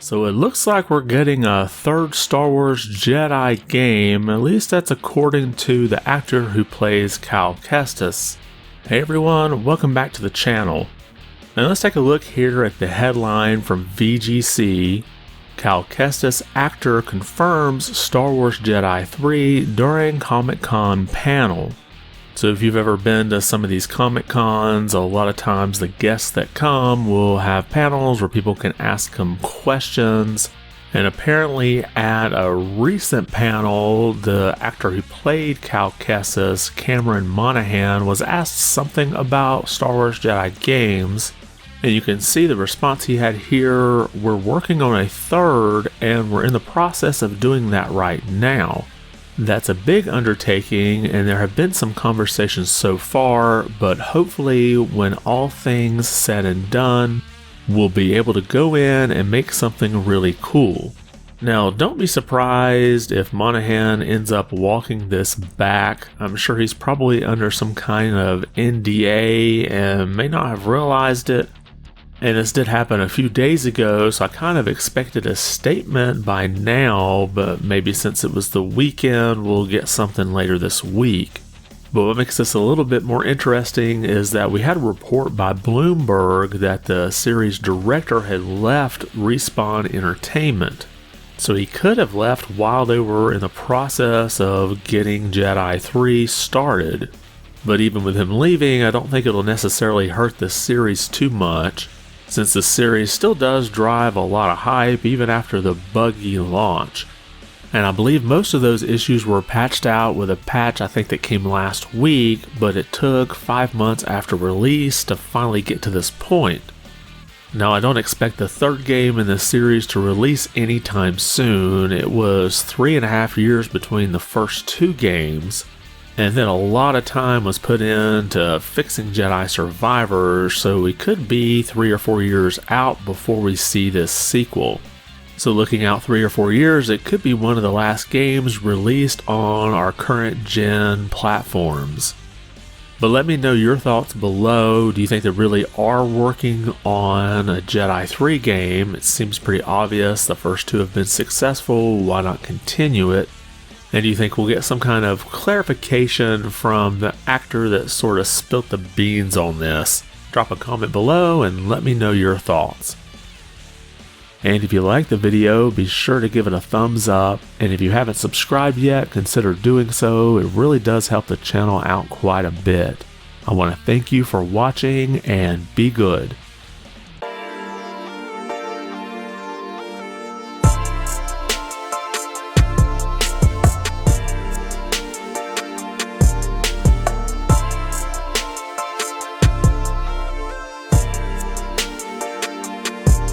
So it looks like we're getting a third Star Wars Jedi game, at least that's according to the actor who plays Cal Kestis. Hey everyone, welcome back to the channel. Now let's take a look here at the headline from VGC. Cal Kestis actor confirms Star Wars Jedi 3 during Comic-Con panel. So if you've ever been to some of these Comic-Cons, a lot of times the guests that come will have panels where people can ask them questions. And apparently at a recent panel, the actor who played Cal Kestis, Cameron Monaghan, was asked something about Star Wars Jedi games. And you can see the response he had here. We're working on a third, and we're in the process of doing that right now. That's a big undertaking, and there have been some conversations so far, but hopefully when all things said and done, we'll be able to go in and make something really cool. Now, don't be surprised if Monaghan ends up walking this back. I'm sure he's probably under some kind of NDA and may not have realized it. And this did happen a few days ago, so I kind of expected a statement by now, but maybe since it was the weekend, we'll get something later this week. But what makes this a little bit more interesting is that we had a report by Bloomberg that the series director had left Respawn Entertainment. So he could have left while they were in the process of getting Jedi 3 started. But even with him leaving, I don't think it'll necessarily hurt the series too much, since the series still does drive a lot of hype even after the buggy launch. And I believe most of those issues were patched out with a patch I think that came last week, but it took 5 months after release to finally get to this point. Now I don't expect the third game in the series to release anytime soon. It was 3.5 years between the first two games, and then a lot of time was put into fixing Jedi Survivor, so we could be 3 or 4 years out before we see this sequel. So looking out 3 or 4 years, it could be one of the last games released on our current gen platforms. But let me know your thoughts below. Do you think they really are working on a Jedi 3 game? It seems pretty obvious. The first two have been successful. Why not continue it? And do you think we'll get some kind of clarification from the actor that sort of spilt the beans on this? Drop a comment below and let me know your thoughts. And if you liked the video, be sure to give it a thumbs up. And if you haven't subscribed yet, consider doing so. It really does help the channel out quite a bit. I want to thank you for watching and be good.